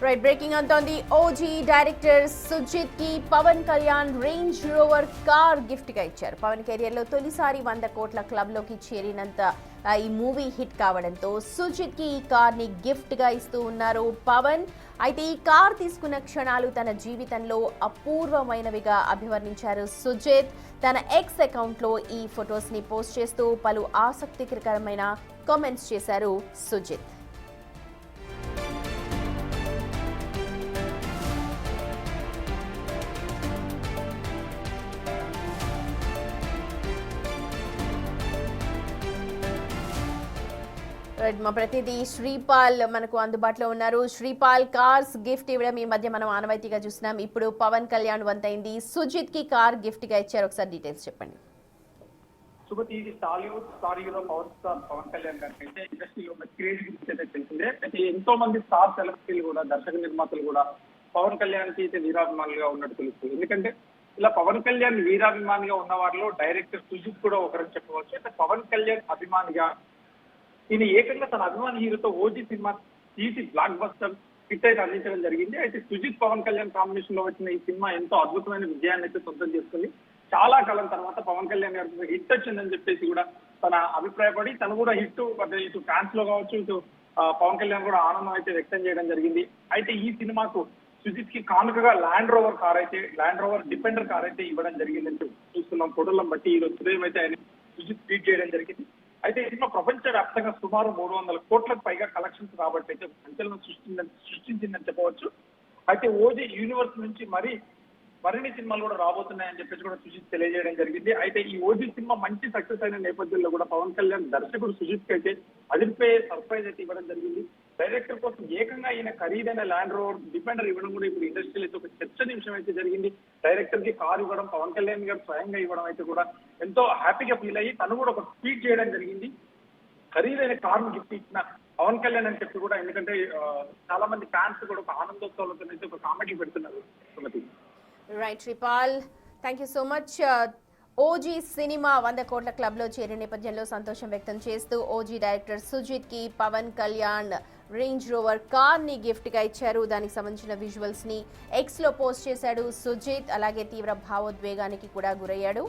Right breaking అంటోంది. OG director Sujeeth కి Pawan Kalyan Range Rover car gift గా ఇచ్చారు. పవన్ కెరియర్ లో తొలిసారి 100 కోట్ల క్లబ్ లోకి చేరినంత ఈ మూవీ హిట్ కావడంతో సుజిత్ కి ఈ కార్ ని గిఫ్ట్ గా ఇస్తూ ఉన్నారు పవన్. అయితే ఈ కార్ తీసుకున్న క్షణాలు తన జీవితంలో అపూర్వమైనవిగా అభివర్ణించారు సుజిత్. తన ఎక్స్ అకౌంట్ లో ఈ ఫొటోస్ ని పోస్ట్ చేస్తూ పలు ఆసక్తికరమైన కామెంట్స్ చేశారు సుజిత్. మా ప్రతినిధి శ్రీపాల్ మనకు అందుబాటులో ఉన్నారు. శ్రీపాల్, కార్స్ గిఫ్ట్ ఇవ్వడం ఈ మధ్య మనం ఆనవాయితీగా చూస్తున్నాం. ఇప్పుడు పవన్ కళ్యాణ్ వంతైంది, సుజిత్ కి కార్ గిఫ్ట్ గా ఇచ్చారు. ఒకసారి డీటెయిల్స్ చెప్పండి. శుభతి, ఇది Tollywood star hero power star Pawan Kalyan గారికి అయితే ఇండస్ట్రీలో ఒక క్రేజ్ గురించి అయితే తెలిసిందే. అయితే ఎంతో మంది స్టార్ సెలబ్రిటీలు కూడా, దర్శక నిర్మాతలు కూడా పవన్ కళ్యాణ్ కి అయితే వీరాభిమానులుగా ఉన్నట్టు తెలుస్తుంది. ఎందుకంటే ఇలా పవన్ కళ్యాణ్ వీరాభిమానిగా ఉన్న వారిలో డైరెక్టర్ సుజిత్ కూడా ఒకరని చెప్పవచ్చు. అయితే పవన్ కళ్యాణ్ అభిమానిగా ఈయన ఏకంగా తన అభిమాని హీరోతో ఓజీ సినిమా తీసి బ్లాక్ బస్టర్ హిట్ అయితే అందించడం జరిగింది. అయితే సుజిత్ పవన్ కళ్యాణ్ కాంబినేషన్ లో వచ్చిన ఈ సినిమా ఎంతో అద్భుతమైన విజయాన్ని అయితే సొంతం చేసుకుంది. చాలా కాలం తర్వాత పవన్ కళ్యాణ్ గారికి హిట్ వచ్చిందని చెప్పేసి కూడా తన అభిప్రాయపడి తను కూడా హిట్ ఇటు ఫ్యాన్స్ లో కావచ్చు, ఇటు పవన్ కళ్యాణ్ కూడా ఆనందం అయితే వ్యక్తం చేయడం జరిగింది. అయితే ఈ సినిమాకు సుజిత్ కి కానుకగా ల్యాండ్ రోవర్ డిఫెండర్ కార్ అయితే ఇవ్వడం జరిగిందని చూస్తున్నాం. ఫోటోలను బట్టి ఈ రోజు ఉదయం అయితే ఆయన సుజిత్ ట్వీట్ చేయడం జరిగింది. అయితే ఈ సినిమా ప్రపంచ వ్యాప్తంగా సుమారు 300 కోట్లకు పైగా కలెక్షన్స్ రాబట్టి అయితే సంచలనం సృష్టించిందని చెప్పవచ్చు. అయితే ఓజీ యూనివర్స్ నుంచి మరిన్ని సినిమాలు కూడా రాబోతున్నాయని చెప్పేసి కూడా సుజిత్ తెలియజేయడం జరిగింది. అయితే ఈ ఓజీ సినిమా మంచి సక్సెస్ అయిన నేపథ్యంలో కూడా పవన్ కళ్యాణ్ దర్శకుడు సుజిత్ కి అయితే అదిరిపోయే సర్ప్రైజ్ అయితే ఇవ్వడం జరిగింది. డైరెక్టర్ కోసం ఏకంగా ఈయన ఖరీదైన ల్యాండ్ రోవర్ డిఫెండర్ ఇవ్వడం కూడా ఇప్పుడు ఇండస్ట్రీలో అయితే ఒక చర్చనీయాంశం అయితే జరిగింది. డైరెక్టర్ కి కారు ఇవ్వడం, పవన్ కళ్యాణ్ గారు స్వయంగా ఇవ్వడం అయితే కూడా ఎంతో హ్యాపీగా ఫీల్ అయ్యి తను కూడా ఒక ట్వీట్ చేయడం జరిగింది. ఖరీదైన కారును గిఫ్ట్ ఇచ్చిన పవన్ కళ్యాణ్ అని చెప్పి కూడా, ఎందుకంటే చాలా మంది ఫ్యాన్స్ కూడా ఒక ఆనందోత్సవాలతో అయితే ఒక కామెంట్లు పెడుతున్నారు. Sumathi. Right Sripal, thank you so much. OG సినిమా 100 కోట్ల క్లబ్ లో చేరిన నేపథ్యంలో సంతోషం వ్యక్తం చేస్తూ ఓజీ డైరెక్టర్ సుజిత్ కి Pawan Kalyan Range Rover car ని గిఫ్ట్ గా ఇచ్చారు. దానికి సంబంధించిన విజువల్స్ ని ఎక్స్ లో పోస్ట్ చేశాడు సుజిత్. అలాగే తీవ్ర భావోద్వేగానికి కూడా గురయ్యాడు.